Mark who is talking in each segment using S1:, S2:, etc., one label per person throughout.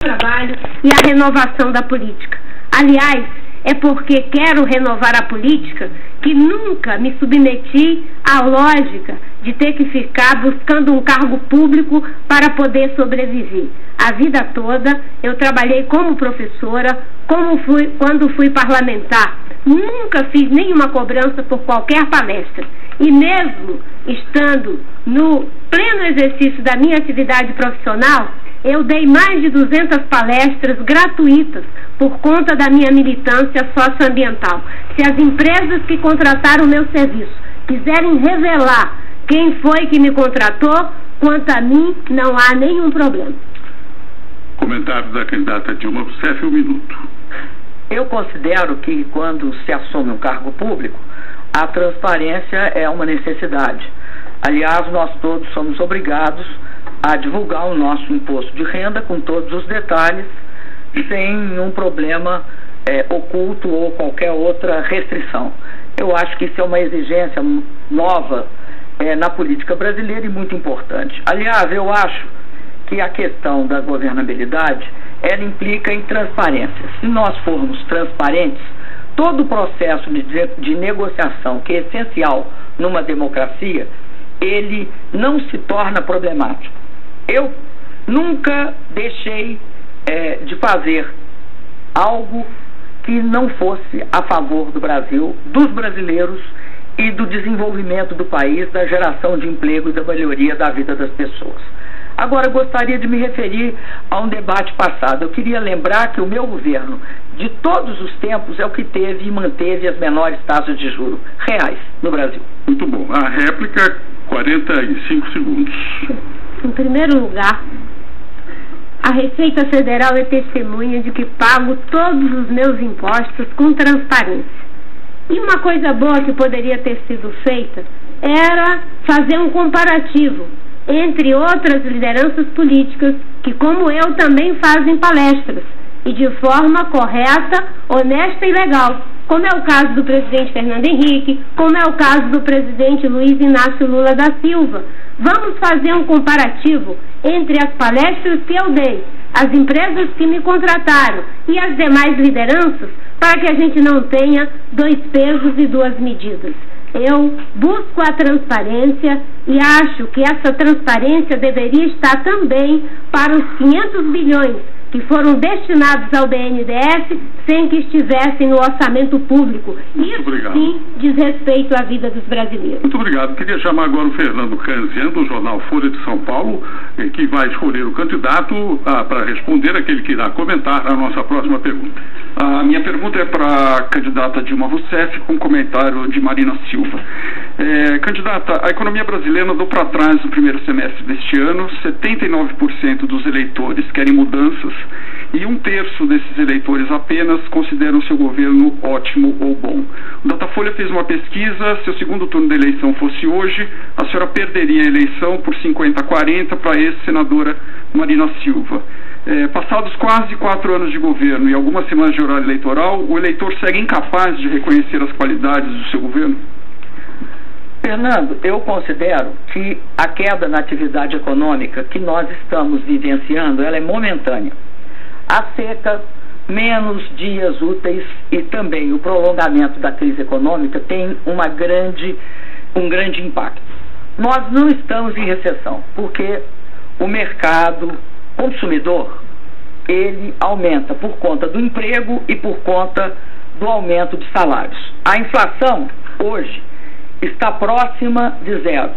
S1: trabalho e a renovação da política. Aliás, é porque quero renovar a política que nunca me submeti à lógica de ter que ficar buscando um cargo público para poder sobreviver. A vida toda eu trabalhei como professora, quando fui parlamentar. Nunca fiz nenhuma cobrança por qualquer palestra. E mesmo estando no pleno exercício da minha atividade profissional, eu dei mais de 200 palestras gratuitas por conta da minha militância socioambiental. Se as empresas que contrataram o meu serviço quiserem revelar quem foi que me contratou, quanto a mim, não há nenhum problema.
S2: Comentário da candidata Dilma Rousseff, 1 minuto.
S3: Eu considero que quando se assume um cargo público, a transparência é uma necessidade. Aliás, nós todos somos obrigados a divulgar o nosso imposto de renda com todos os detalhes, sem nenhum problema oculto ou qualquer outra restrição. Eu acho que isso é uma exigência nova na política brasileira e muito importante. Aliás, eu acho que a questão da governabilidade, ela implica em transparência. Se nós formos transparentes, todo o processo de negociação, que é essencial numa democracia, ele não se torna problemático. Eu nunca deixei de fazer algo que não fosse a favor do Brasil, dos brasileiros e do desenvolvimento do país, da geração de emprego e da melhoria da vida das pessoas. Agora, gostaria de me referir a um debate passado. Eu queria lembrar que o meu governo, de todos os tempos, é o que teve e manteve as menores taxas de juros reais no Brasil.
S2: Muito bom. A réplica, 45 segundos.
S1: Em primeiro lugar, a Receita Federal é testemunha de que pago todos os meus impostos com transparência. E uma coisa boa que poderia ter sido feita era fazer um comparativo entre outras lideranças políticas que, como eu, também fazem palestras, e de forma correta, honesta e legal, como é o caso do presidente Fernando Henrique, como é o caso do presidente Luiz Inácio Lula da Silva. Vamos fazer um comparativo entre as palestras que eu dei, as empresas que me contrataram e as demais lideranças, para que a gente não tenha 2 pesos e 2 medidas. Eu busco a transparência e acho que essa transparência deveria estar também para os 500 bilhões que foram destinados ao BNDES sem que estivessem no orçamento público. Isso sim diz respeito à vida dos brasileiros.
S2: Muito obrigado. Queria chamar agora o Fernando Canzian, do jornal Folha de São Paulo, que vai escolher o candidato para responder aquele que irá comentar a nossa próxima pergunta.
S4: A minha pergunta é para a candidata Dilma Rousseff, com comentário de Marina Silva. Candidata, a economia brasileira andou para trás no primeiro semestre deste ano. 79% dos eleitores querem mudanças e 1/3 desses eleitores apenas consideram seu governo ótimo ou bom. O Datafolha fez uma pesquisa. Se o segundo turno da eleição fosse hoje, a senhora perderia a eleição por 50-40 para a ex-senadora Marina Silva. Passados quase 4 anos de governo e algumas semanas de horário eleitoral, o eleitor segue incapaz de reconhecer as qualidades do seu governo?
S3: Fernando, eu considero que a queda na atividade econômica que nós estamos vivenciando, ela é momentânea. A seca, menos dias úteis e também o prolongamento da crise econômica tem um grande impacto. Nós não estamos em recessão, porque o mercado consumidor, ele aumenta por conta do emprego e por conta do aumento de salários. A inflação, hoje, está próxima de 0.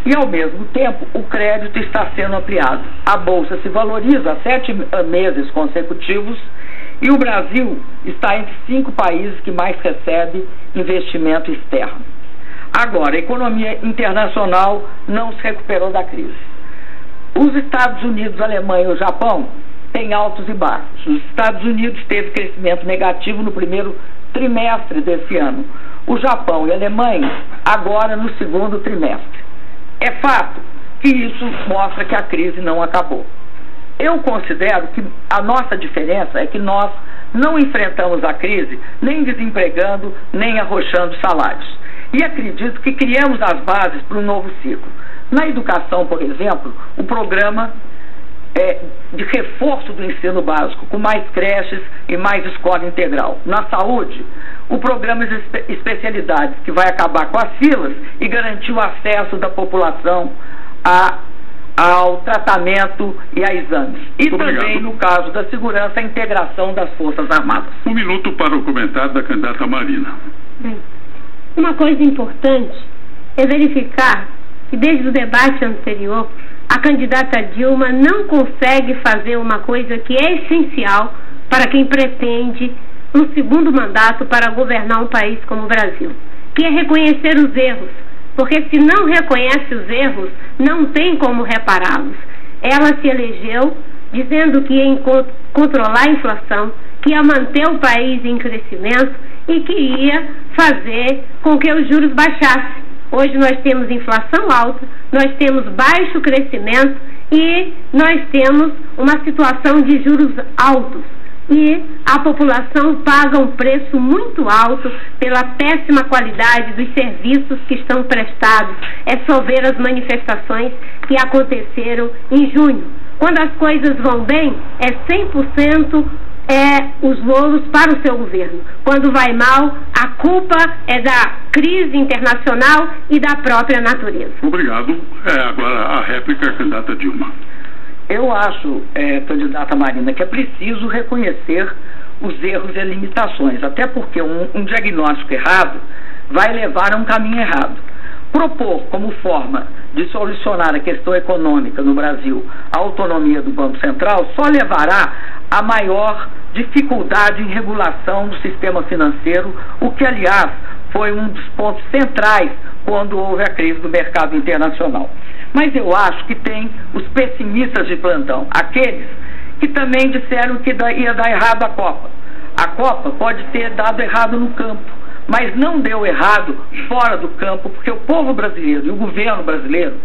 S3: E, ao mesmo tempo, o crédito está sendo ampliado. A Bolsa se valoriza há 7 meses consecutivos e o Brasil está entre 5 países que mais recebe investimento externo. Agora, a economia internacional não se recuperou da crise. Os Estados Unidos, a Alemanha e o Japão têm altos e baixos. Os Estados Unidos teve crescimento negativo no primeiro trimestre desse ano. O Japão e a Alemanha agora no segundo trimestre. É fato que isso mostra que a crise não acabou. Eu considero que a nossa diferença é que nós não enfrentamos a crise nem desempregando, nem arrochando salários. E acredito que criamos as bases para um novo ciclo. Na educação, por exemplo, o programa de reforço do ensino básico, com mais creches e mais escola integral. Na saúde, o programa de especialidades, que vai acabar com as filas e garantir o acesso da população ao tratamento e a exames. E também, no caso da segurança, a integração das Forças Armadas.
S2: 1 minuto para o comentário da candidata Marina.
S1: Bem, uma coisa importante é verificar que desde o debate anterior, a candidata Dilma não consegue fazer uma coisa que é essencial para quem pretende um segundo mandato para governar um país como o Brasil, que é reconhecer os erros, porque se não reconhece os erros, não tem como repará-los. Ela se elegeu dizendo que ia controlar a inflação, que ia manter o país em crescimento e que ia fazer com que os juros baixassem. Hoje nós temos inflação alta, nós temos baixo crescimento e nós temos uma situação de juros altos. E a população paga um preço muito alto pela péssima qualidade dos serviços que estão prestados. É só ver as manifestações que aconteceram em junho. Quando as coisas vão bem, é 100% os louros para o seu governo. Quando vai mal, a culpa é da crise internacional e da própria natureza.
S2: Obrigado. Agora a réplica, candidata Dilma.
S3: Eu acho, candidata Marina, que é preciso reconhecer os erros e limitações, até porque um diagnóstico errado vai levar a um caminho errado. Propor como forma de solucionar a questão econômica no Brasil a autonomia do Banco Central só levará a maior dificuldade em regulação do sistema financeiro, o que, aliás, foi um dos pontos centrais quando houve a crise do mercado internacional. Mas eu acho que tem os pessimistas de plantão, aqueles que também disseram que ia dar errado a Copa. A Copa pode ter dado errado no campo, mas não deu errado fora do campo, porque o povo brasileiro e o governo brasileiro,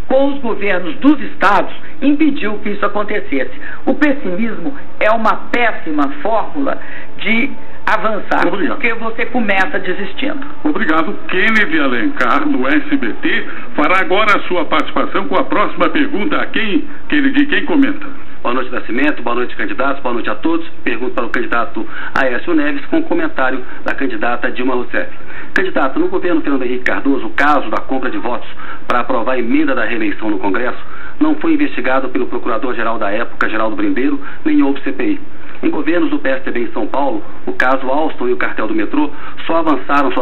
S3: com os governos dos estados, impediu que isso acontecesse. O pessimismo é uma péssima fórmula de avançar, porque você começa desistindo.
S2: Obrigado. Kennedy Alencar, do SBT, fará agora a sua participação com a próxima pergunta. Kennedy, quem comenta?
S5: Boa noite, Nascimento. Boa noite, candidatos. Boa noite a todos. Pergunto para o candidato Aécio Neves com o comentário da candidata Dilma Rousseff. Candidato, no governo Fernando Henrique Cardoso, o caso da compra de votos para aprovar a emenda da reeleição no Congresso não foi investigado pelo procurador-geral da época, Geraldo Brindeiro, nem houve CPI. Em governos do PSDB em São Paulo, o caso Alstom e o cartel do metrô só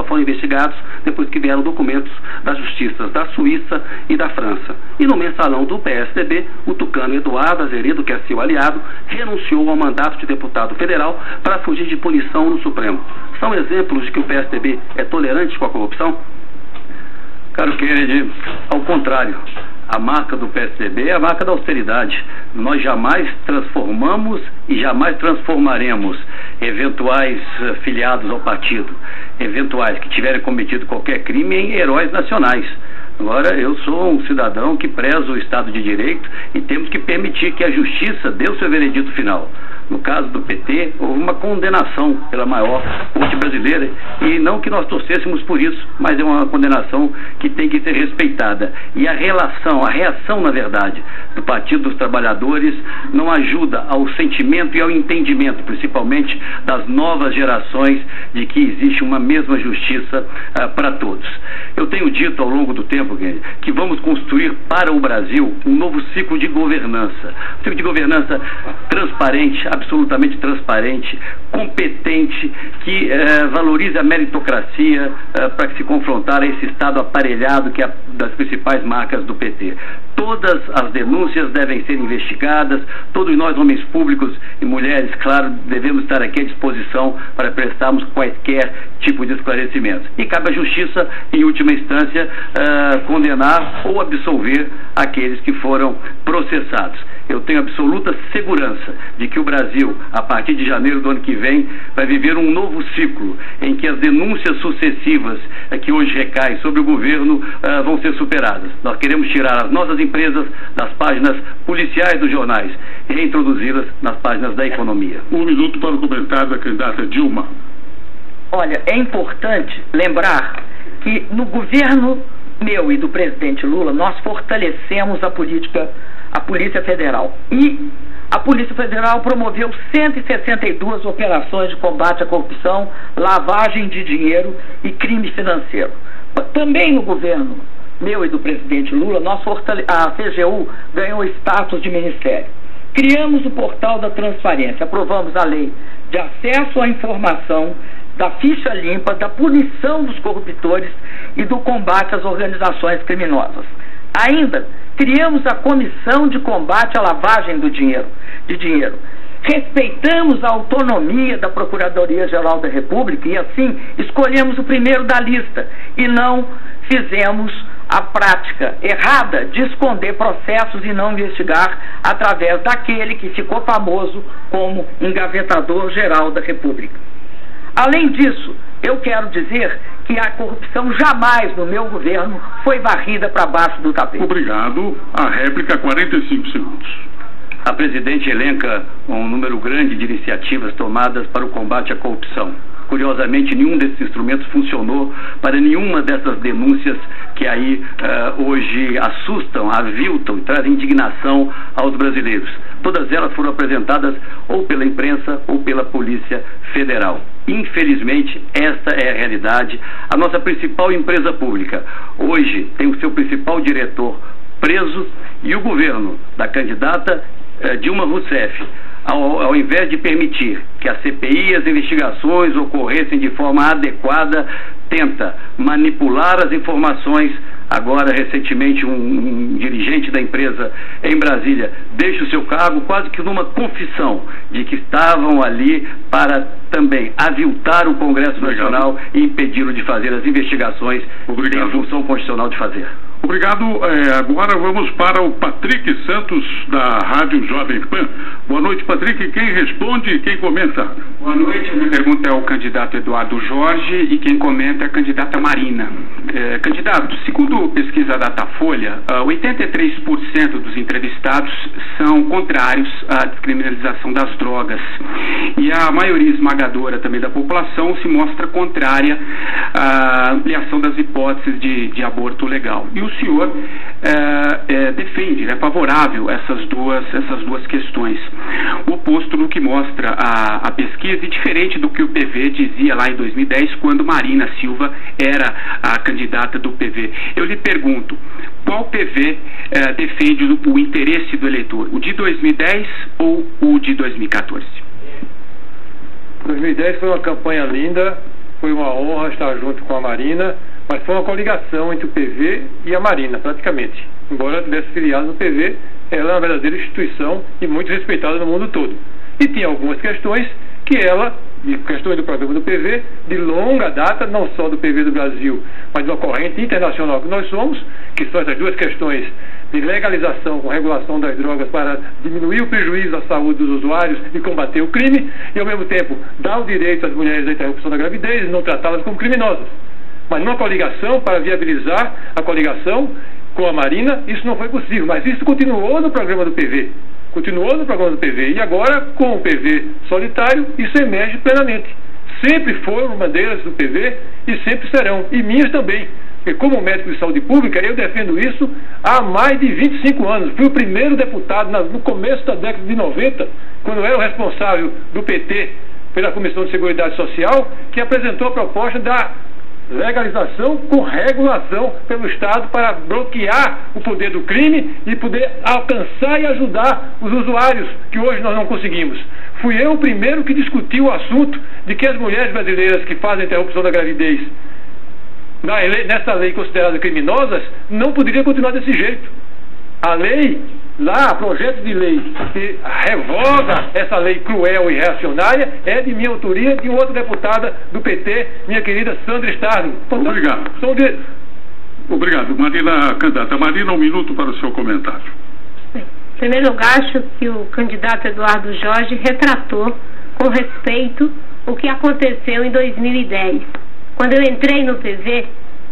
S5: foram investigados depois que vieram documentos das justiças da Suíça e da França. E no mensalão do PSDB, o tucano Eduardo Azeredo, que é seu aliado, renunciou ao mandato de deputado federal para fugir de punição no Supremo. São exemplos de que o PSDB é tolerante com a corrupção?
S6: Caro Kennedy, ao contrário. A marca do PSDB é a marca da austeridade. Nós jamais transformamos e jamais transformaremos eventuais filiados ao partido, eventuais que tiverem cometido qualquer crime, em heróis nacionais. Agora, eu sou um cidadão que preza o Estado de Direito e temos que permitir que a Justiça dê o seu veredito final. No caso do PT, houve uma condenação pela maior corte brasileira, e não que nós torcêssemos por isso, mas é uma condenação que tem que ser respeitada. E a reação, na verdade, do Partido dos Trabalhadores não ajuda ao sentimento e ao entendimento, principalmente das novas gerações, de que existe uma mesma justiça para todos. Eu tenho dito ao longo do tempo, que vamos construir para o Brasil um novo ciclo de governança. Um ciclo de governança transparente, absolutamente transparente, competente, que valorize a meritocracia para se confrontar a esse Estado aparelhado que é das principais marcas do PT. Todas as denúncias devem ser investigadas, todos nós, homens públicos e mulheres, claro, devemos estar aqui à disposição para prestarmos quaisquer tipo de esclarecimentos. E cabe à Justiça, em última instância, condenar ou absolver aqueles que foram processados. Eu tenho absoluta segurança de que o Brasil, a partir de janeiro do ano que vem, vai viver um novo ciclo em que as denúncias sucessivas que hoje recaem sobre o governo vão ser superadas. Nós queremos tirar as nossas empresas das páginas policiais dos jornais e reintroduzi-las nas páginas da economia.
S2: 1 minuto para o comentário da candidata Dilma.
S3: Olha, é importante lembrar que no governo meu e do presidente Lula, nós fortalecemos a política a Polícia Federal. E a Polícia Federal promoveu 162 operações de combate à corrupção, lavagem de dinheiro e crime financeiro. Também no governo meu e do presidente Lula, a CGU ganhou status de ministério. Criamos o portal da transparência, aprovamos a lei de acesso à informação, da ficha limpa, da punição dos corruptores e do combate às organizações criminosas. Ainda criamos a Comissão de Combate à Lavagem de dinheiro. Respeitamos a autonomia da Procuradoria-Geral da República e, assim, escolhemos o primeiro da lista e não fizemos a prática errada de esconder processos e não investigar através daquele que ficou famoso como engavetador-geral da República. Além disso, eu quero dizer que a corrupção jamais no meu governo foi varrida para baixo do tapete.
S2: Obrigado. A réplica, 45 segundos.
S6: A presidente elenca um número grande de iniciativas tomadas para o combate à corrupção. Curiosamente, nenhum desses instrumentos funcionou para nenhuma dessas denúncias que aí hoje assustam, aviltam e trazem indignação aos brasileiros. Todas elas foram apresentadas ou pela imprensa ou pela Polícia Federal. Infelizmente, esta é a realidade. A nossa principal empresa pública hoje tem o seu principal diretor preso e o governo da candidata Dilma Rousseff, ao invés de permitir que a CPI e as investigações ocorressem de forma adequada, tenta manipular as informações. Agora, recentemente, um dirigente da empresa em Brasília deixa o seu cargo quase que numa confissão de que estavam ali para também aviltar o Congresso Nacional e impedi-lo de fazer as investigações que tem a função constitucional de fazer.
S2: Obrigado. Agora vamos para o Patrick Santos, da Rádio Jovem Pan. Boa noite, Patrick. Quem responde e quem comenta?
S7: Boa noite. A minha pergunta é ao candidato Eduardo Jorge e quem comenta é a candidata Marina. Candidato, segundo pesquisa Datafolha, 83% dos entrevistados são contrários à descriminalização das drogas. E a maioria esmagadora também da população se mostra contrária à ampliação das hipóteses de aborto legal. E o senhor defende, é favorável essas duas questões. O oposto do que mostra a pesquisa e diferente do que o PV dizia lá em 2010, quando Marina Silva era a candidata do PV. Eu lhe pergunto, qual PV defende o interesse do eleitor? O de 2010 ou o de 2014?
S8: 2010 foi uma campanha linda, foi uma honra estar junto com a Marina, mas foi uma coligação entre o PV e a Marina, praticamente. Embora ela tivesse filiado no PV, ela é uma verdadeira instituição e muito respeitada no mundo todo. E tinha algumas questões que ela, questões do programa do PV, de longa data, não só do PV do Brasil, mas de uma corrente internacional que nós somos, que são essas duas questões de legalização com regulação das drogas para diminuir o prejuízo à saúde dos usuários e combater o crime, e ao mesmo tempo dar o direito às mulheres à interrupção da gravidez e não tratá-las como criminosas. Mas numa coligação, para viabilizar a coligação com a Marina, isso não foi possível, mas isso continuou no programa do PV. Continuou no programa do PV e agora, com o PV solitário, isso emerge plenamente. Sempre foram bandeiras do PV e sempre serão, e minhas também. Porque como médico de saúde pública, eu defendo isso há mais de 25 anos. Fui o primeiro deputado no começo da década de 90, quando eu era o responsável do PT pela Comissão de Seguridade Social, que apresentou a proposta da legalização com regulação pelo Estado para bloquear o poder do crime e poder alcançar e ajudar os usuários, que hoje nós não conseguimos. Fui eu o primeiro que discutiu o assunto de que as mulheres brasileiras que fazem interrupção da gravidez nessa lei consideradas criminosas não poderiam continuar desse jeito. A lei, lá, projeto de lei que revoga essa lei cruel e reacionária é de minha autoria, de outra deputada do PT, minha querida Sandra Starling. Portanto,
S2: obrigado. Obrigado. Marina, candidata Marina, 1 minuto para o seu comentário.
S1: Bem, em primeiro lugar, acho que o candidato Eduardo Jorge retratou com respeito o que aconteceu em 2010. Quando eu entrei no PV,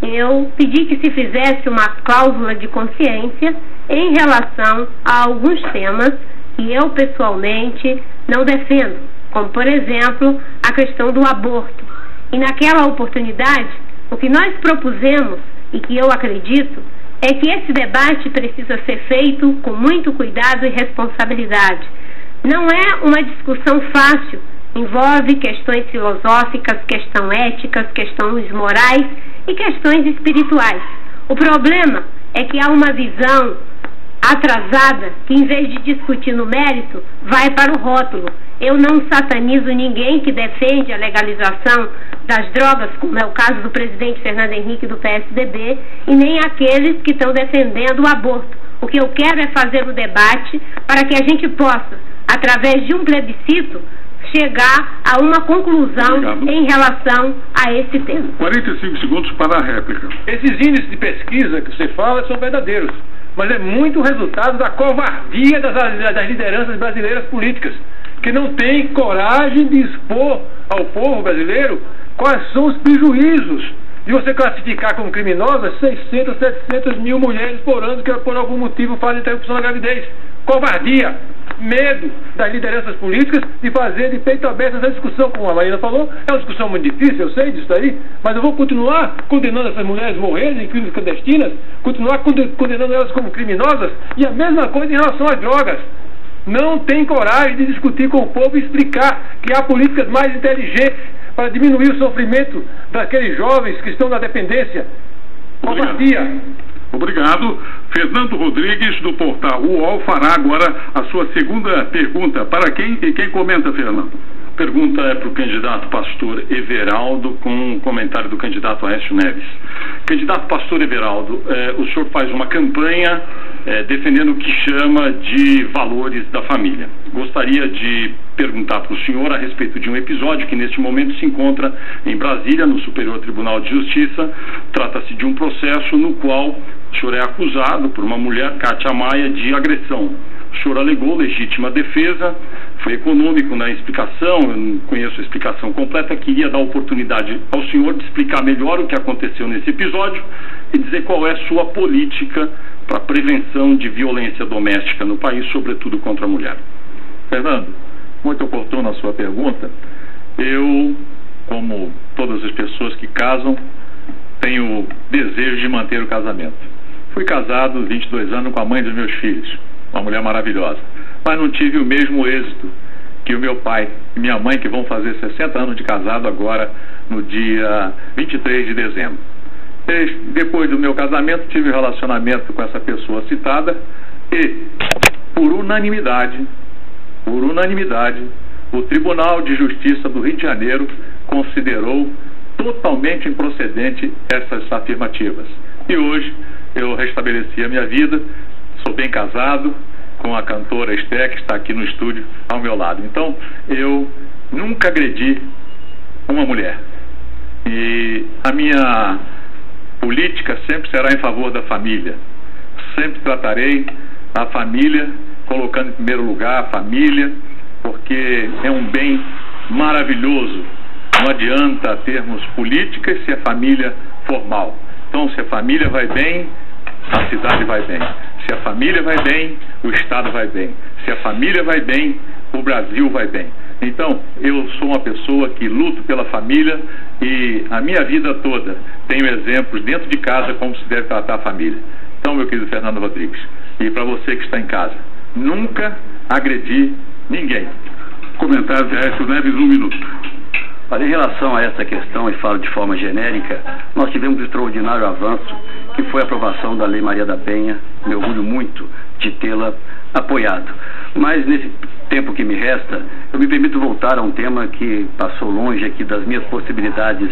S1: eu pedi que se fizesse uma cláusula de consciência em relação a alguns temas que eu pessoalmente não defendo, como por exemplo a questão do aborto. E naquela oportunidade, o que nós propusemos e que eu acredito é que esse debate precisa ser feito com muito cuidado e responsabilidade. Não é uma discussão fácil, envolve questões filosóficas, questões éticas, questões morais e questões espirituais. O problema é que há uma visão atrasada que, em vez de discutir no mérito, vai para o rótulo. Eu não satanizo ninguém que defende a legalização das drogas, como é o caso do presidente Fernando Henrique do PSDB, e nem aqueles que estão defendendo o aborto. O que eu quero é fazer o debate para que a gente possa, através de um plebiscito, chegar a uma conclusão em relação a esse tema.
S2: 45 segundos para a réplica.
S8: Esses índices de pesquisa que você fala são verdadeiros, mas é muito resultado da covardia das lideranças brasileiras políticas, que não têm coragem de expor ao povo brasileiro quais são os prejuízos de você classificar como criminosas 600, 700 mil mulheres por ano que por algum motivo fazem interrupção da gravidez. Covardia, medo das lideranças políticas de fazer de peito aberto essa discussão, como a Marina falou. É uma discussão muito difícil, eu sei disso aí, mas eu vou continuar condenando essas mulheres morrerem em crimes clandestinas, continuar condenando elas como criminosas, e a mesma coisa em relação às drogas. Não tem coragem de discutir com o povo e explicar que há políticas mais inteligentes para diminuir o sofrimento daqueles jovens que estão na dependência. Covardia.
S2: Obrigado. Fernando Rodrigues, do portal UOL, fará agora a sua segunda pergunta. Para quem? E quem comenta, Fernando?
S9: A pergunta é para o candidato pastor Everaldo, com um comentário do candidato Aécio Neves. Candidato pastor Everaldo, o senhor faz uma campanha defendendo o que chama de valores da família. Gostaria de perguntar para o senhor a respeito de um episódio que neste momento se encontra em Brasília, no Superior Tribunal de Justiça. Trata-se de um processo no qual o senhor é acusado por uma mulher, Kátia Maia, de agressão. O senhor alegou legítima defesa, foi econômico na explicação, eu não conheço a explicação completa, queria dar oportunidade ao senhor de explicar melhor o que aconteceu nesse episódio e dizer qual é a sua política para a prevenção de violência doméstica no país, sobretudo contra a mulher.
S10: Fernando, muito oportuna a sua pergunta. Eu, como todas as pessoas que casam, tenho desejo de manter o casamento. Fui casado 22 anos com a mãe dos meus filhos, uma mulher maravilhosa, mas não tive o mesmo êxito que o meu pai e minha mãe, que vão fazer 60 anos de casado agora no dia 23 de dezembro. Depois do meu casamento, tive relacionamento com essa pessoa citada e, por unanimidade, o Tribunal de Justiça do Rio de Janeiro considerou totalmente improcedente essas afirmativas. E hoje eu restabeleci a minha vida, sou bem casado com a cantora Esté, que está aqui no estúdio ao meu lado. Então, eu nunca agredi uma mulher. E a minha política sempre será em favor da família. Sempre tratarei a família, colocando em primeiro lugar a família, porque é um bem maravilhoso. Não adianta termos políticas se a família for mal. Então, se a família vai bem, a cidade vai bem. Se a família vai bem, o Estado vai bem. Se a família vai bem, o Brasil vai bem. Então, eu sou uma pessoa que luto pela família e a minha vida toda tenho exemplos dentro de casa como se deve tratar a família. Então, meu querido Fernando Rodrigues, e para você que está em casa, nunca agredi ninguém.
S2: Comentário de Aécio Neves, 1 minuto.
S5: Em relação a essa questão, e falo de forma genérica, nós tivemos um extraordinário avanço, que foi a aprovação da Lei Maria da Penha. Me orgulho muito de tê-la apoiado. Mas nesse tempo que me resta, eu me permito voltar a um tema que passou longe aqui das minhas possibilidades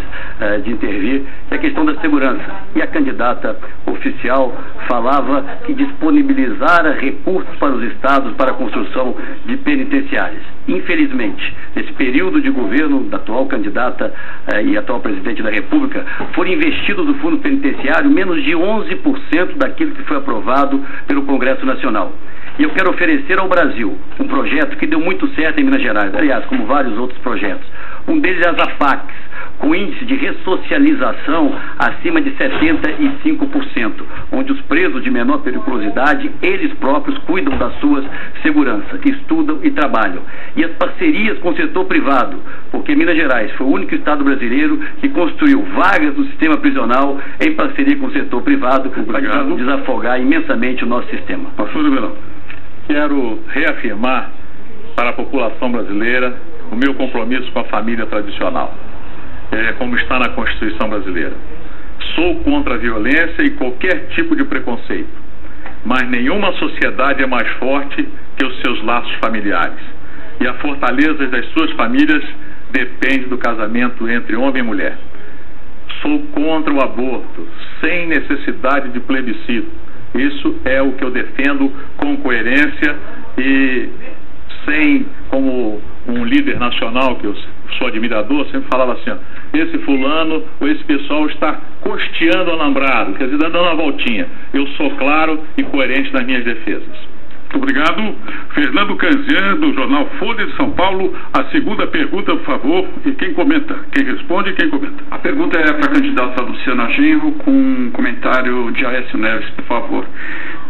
S5: de intervir, que é a questão da segurança. E a candidata oficial falava que disponibilizara recursos para os estados para a construção de penitenciárias. Infelizmente, nesse período de governo da atual candidata e atual presidente da República, foram investidos no fundo penitenciário menos de 11% daquilo que foi aprovado pelo Congresso Nacional. E eu quero oferecer ao Brasil um projeto que deu muito certo em Minas Gerais, aliás, como vários outros projetos. Um deles é as AFACs,
S6: com índice de ressocialização acima de 75%, onde os presos de menor periculosidade, eles próprios cuidam das suas seguranças, estudam e trabalham. E as parcerias com o setor privado, porque Minas Gerais foi o único estado brasileiro que construiu vagas no sistema prisional em parceria com o setor privado para desafogar imensamente o nosso sistema.
S2: Pastor Everaldo.
S10: Quero reafirmar para a população brasileira o meu compromisso com a família tradicional, como está na Constituição brasileira. Sou contra a violência e qualquer tipo de preconceito, mas nenhuma sociedade é mais forte que os seus laços familiares. E a fortaleza das suas famílias depende do casamento entre homem e mulher. Sou contra o aborto, sem necessidade de plebiscito. Isso é o que eu defendo com coerência e sem, como um líder nacional que eu sou admirador, sempre falava assim, ó, esse fulano ou esse pessoal está costeando o alambrado, quer dizer, dando uma voltinha. Eu sou claro e coerente nas minhas defesas.
S2: Muito obrigado. Fernando Canzian, do jornal Folha de São Paulo. A segunda pergunta, por favor, e quem comenta? Quem responde e quem comenta?
S4: A pergunta é para a candidata Luciana Genro, com um comentário de Aécio Neves, por favor.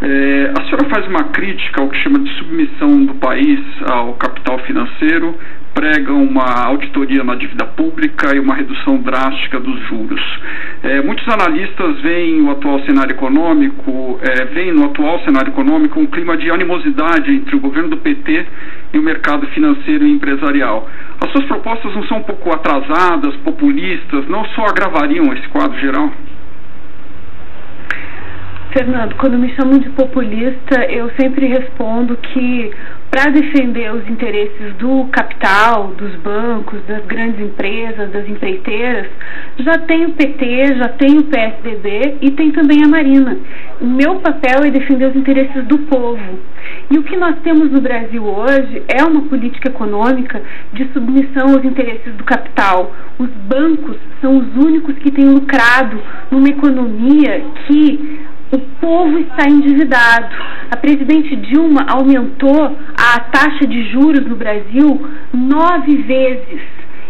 S4: A senhora faz uma crítica ao que chama de submissão do país ao capital financeiro, prega uma auditoria na dívida pública e uma redução drástica dos juros. Muitos analistas veem no atual cenário econômico um clima de animosidade entre o governo do PT e o mercado financeiro e empresarial. As suas propostas não são um pouco atrasadas, populistas, não só agravariam esse quadro geral?
S1: Fernando, quando me chamam de populista, eu sempre respondo que para defender os interesses do capital, dos bancos, das grandes empresas, das empreiteiras, já tem o PT, já tem o PSDB e tem também a Marina. O meu papel é defender os interesses do povo. E o que nós temos no Brasil hoje é uma política econômica de submissão aos interesses do capital. Os bancos são os únicos que têm lucrado numa economia que o povo está endividado. A presidente Dilma aumentou a taxa de juros no Brasil 9 vezes.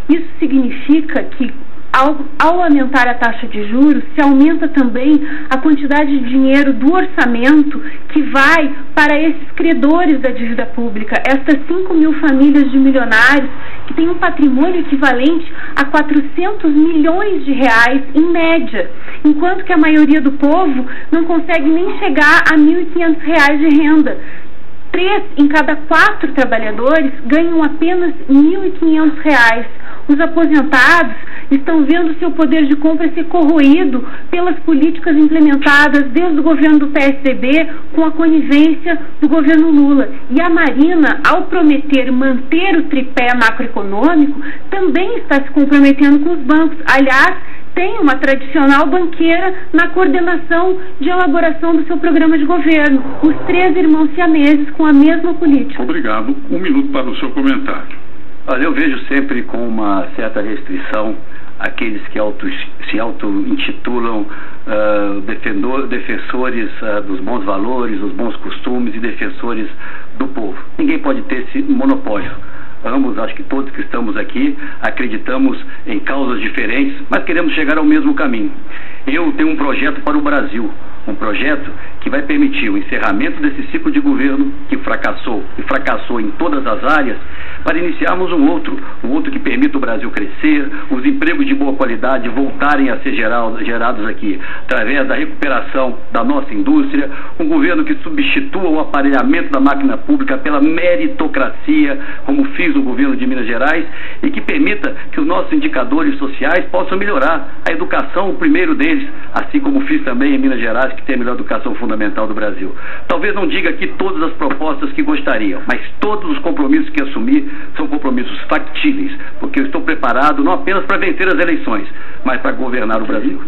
S1: Isso significa que, ao aumentar a taxa de juros, se aumenta também a quantidade de dinheiro do orçamento que vai para esses credores da dívida pública, essas 5 mil famílias de milionários que têm um patrimônio equivalente a 400 milhões de reais em média, enquanto que a maioria do povo não consegue nem chegar a R$ 1.500 de renda. 3 em cada 4 trabalhadores ganham apenas R$ 1.500. Os aposentados estão vendo seu poder de compra ser corroído pelas políticas implementadas desde o governo do PSDB com a conivência do governo Lula. E a Marina, ao prometer manter o tripé macroeconômico, também está se comprometendo com os bancos. Aliás, tem uma tradicional banqueira na coordenação de elaboração do seu programa de governo. Os 3 irmãos siameses com a mesma política.
S2: Obrigado. 1 minuto para o seu comentário.
S6: Olha, eu vejo sempre com uma certa restrição aqueles que se auto-intitulam defensores dos bons valores, dos bons costumes e defensores do povo. Ninguém pode ter esse monopólio. Ambos, acho que todos que estamos aqui, acreditamos em causas diferentes, mas queremos chegar ao mesmo caminho. Eu tenho um projeto para o Brasil, um projeto que vai permitir o encerramento desse ciclo de governo que fracassou em todas as áreas, para iniciarmos um outro que permita o Brasil crescer, os empregos de boa qualidade voltarem a ser gerados aqui, através da recuperação da nossa indústria, um governo que substitua o aparelhamento da máquina pública pela meritocracia, como fiz no governo de Minas Gerais, e que permita que os nossos indicadores sociais possam melhorar. A educação, o primeiro deles, assim como fiz também em Minas Gerais, que tem a melhor educação fundamental do Brasil. Talvez não diga aqui todas as propostas que gostariam, mas todos os compromissos que assumi são compromissos factíveis, porque eu estou preparado não apenas para vencer as eleições, mas para governar o Brasil.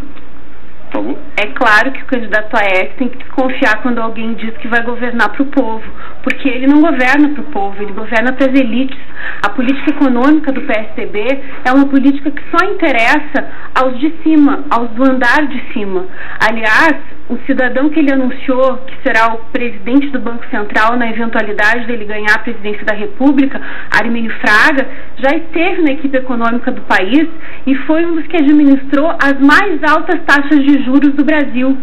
S6: Por favor.
S1: É claro que o candidato Aécio tem que desconfiar quando alguém diz que vai governar para o povo, porque ele não governa para o povo, ele governa para as elites. A política econômica do PSDB é uma política que só interessa aos de cima, aos do andar de cima. Aliás,
S11: o cidadão que ele anunciou que será o presidente do Banco Central na eventualidade dele ganhar a presidência da República, Armínio Fraga, já esteve na equipe econômica do país e foi um dos que administrou as mais altas taxas de juros do Brasil.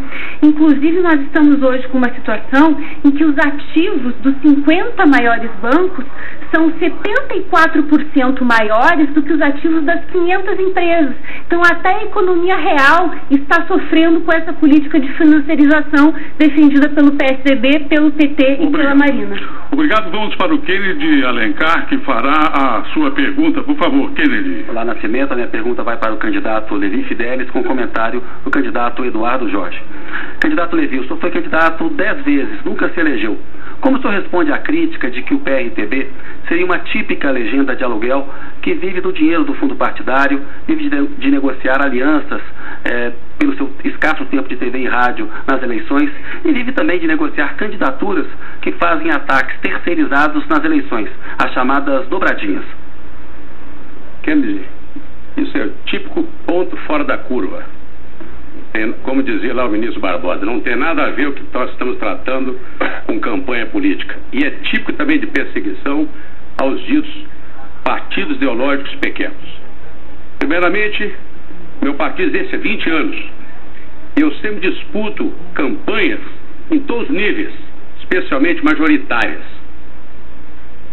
S11: Inclusive, nós estamos hoje com uma situação em que os ativos dos 50 maiores bancos são 74% maiores do que os ativos das 500 empresas. Então, até a economia real está sofrendo com essa política de financiarização defendida pelo PSDB, pelo PT e pela Marina.
S2: Obrigado. Vamos para o Kennedy Alencar, que fará a sua pergunta. Por favor, Kennedy.
S5: Olá, Nascimento. A minha pergunta vai para o candidato Levi Fidelis, com comentário do candidato Eduardo Jorge. Candidato Levi, o senhor foi candidato 10 vezes, nunca se elegeu. Como o senhor responde à crítica de que o PRTB seria uma típica legenda de aluguel que vive do dinheiro do fundo partidário, vive de negociar alianças pelo seu escasso tempo de TV e rádio nas eleições e vive também de negociar candidaturas que fazem ataques terceirizados nas eleições, as chamadas dobradinhas?
S12: Kennedy, isso é o típico ponto fora da curva. Como dizia lá o ministro Barbosa, não tem nada a ver o que nós estamos tratando com campanha política. E é típico também de perseguição aos ditos partidos ideológicos pequenos. Primeiramente, meu partido existe há 20 anos. Eu sempre disputo campanhas em todos os níveis, especialmente majoritárias.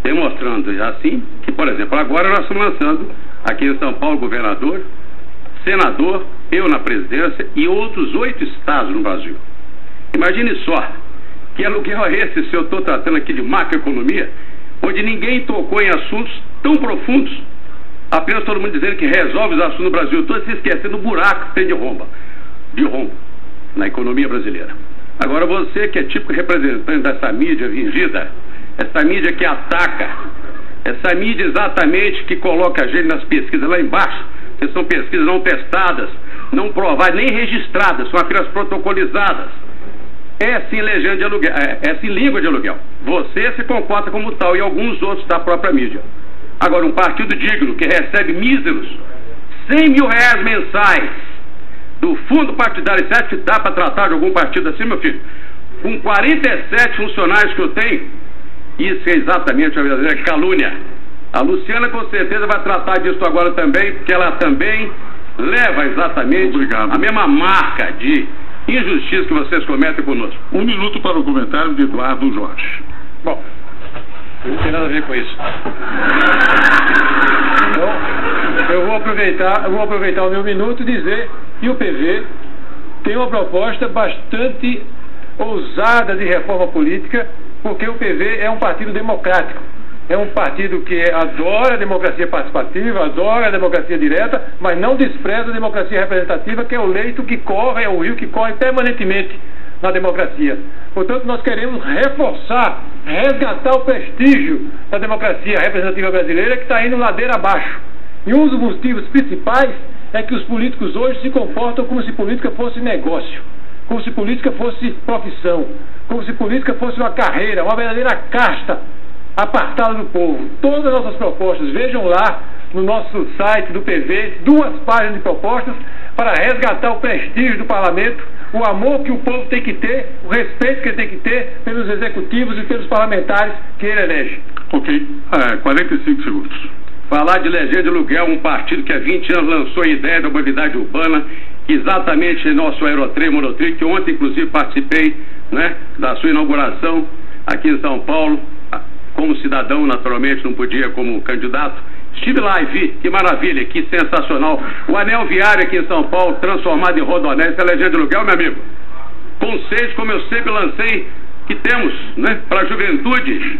S12: Demonstrando assim que, por exemplo, agora nós estamos lançando aqui em São Paulo governador, senador, eu na presidência e outros 8 estados no Brasil. Imagine só, que aluguel é esse se eu estou tratando aqui de macroeconomia, onde ninguém tocou em assuntos tão profundos, apenas todo mundo dizendo que resolve os assuntos no Brasil todo, se esquecendo do buraco que tem de rombo na economia brasileira. Agora você que é típico representante dessa mídia vingida, essa mídia que ataca, essa mídia exatamente que coloca a gente nas pesquisas lá embaixo, que são pesquisas não testadas, não provadas, nem registradas, são apenas protocolizadas. É sim legenda de aluguel, é sim língua de aluguel. Você se comporta como tal e alguns outros da própria mídia. Agora, um partido digno que recebe míseros 100 mil reais mensais do fundo partidário, você acha que dá para tratar de algum partido assim, meu filho? Com 47 funcionários que eu tenho, isso é exatamente a verdadeira calúnia. A Luciana com certeza vai tratar disso agora também, porque ela também leva exatamente a mesma marca de injustiça que vocês cometem conosco.
S2: 1 minuto para o comentário de Eduardo Jorge.
S8: Bom, não tem nada a ver com isso. Então, eu vou aproveitar o meu minuto e dizer que o PV tem uma proposta bastante ousada de reforma política, porque o PV é um partido democrático. É um partido que adora a democracia participativa, adora a democracia direta, mas não despreza a democracia representativa, que é o leito que corre, é o rio que corre permanentemente na democracia. Portanto, nós queremos reforçar, resgatar o prestígio da democracia representativa brasileira, que está indo ladeira abaixo. E um dos motivos principais é que os políticos hoje se comportam como se política fosse negócio, como se política fosse profissão, como se política fosse uma carreira, uma verdadeira casta apartada do povo. Todas as nossas propostas, vejam lá no nosso site do PV, 2 páginas de propostas para resgatar o prestígio do parlamento, o amor que o povo tem que ter, o respeito que ele tem que ter pelos executivos e pelos parlamentares que ele elege.
S2: Ok, 45 segundos.
S12: Falar de legenda de aluguel, um partido que há 20 anos lançou a ideia da mobilidade urbana, exatamente nosso Aerotrem, Monotrem, que ontem inclusive participei, né, da sua inauguração aqui em São Paulo. Como cidadão, naturalmente, não podia como candidato. Estive lá e vi, que maravilha, que sensacional. O anel viário aqui em São Paulo, transformado em rodoanel, isso é legenda de aluguel, meu amigo. Conceitos, como eu sempre lancei, que temos, né, para a juventude.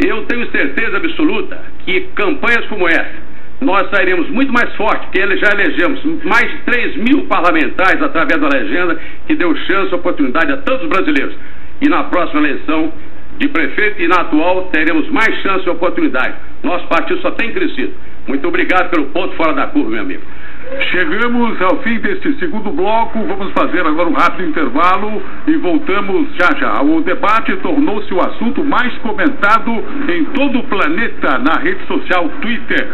S12: Eu tenho certeza absoluta que campanhas como essa, nós sairemos muito mais forte, porque já elegemos mais de 3 mil parlamentares através da legenda, que deu chance, oportunidade a tantos brasileiros. E na próxima eleição de prefeito e na atual teremos mais chance e oportunidade. Nosso partido só tem crescido. Muito obrigado pelo ponto fora da curva, meu amigo.
S2: Chegamos ao fim deste segundo bloco, vamos fazer agora um rápido intervalo e voltamos já já. O debate tornou-se o assunto mais comentado em todo o planeta na rede social Twitter.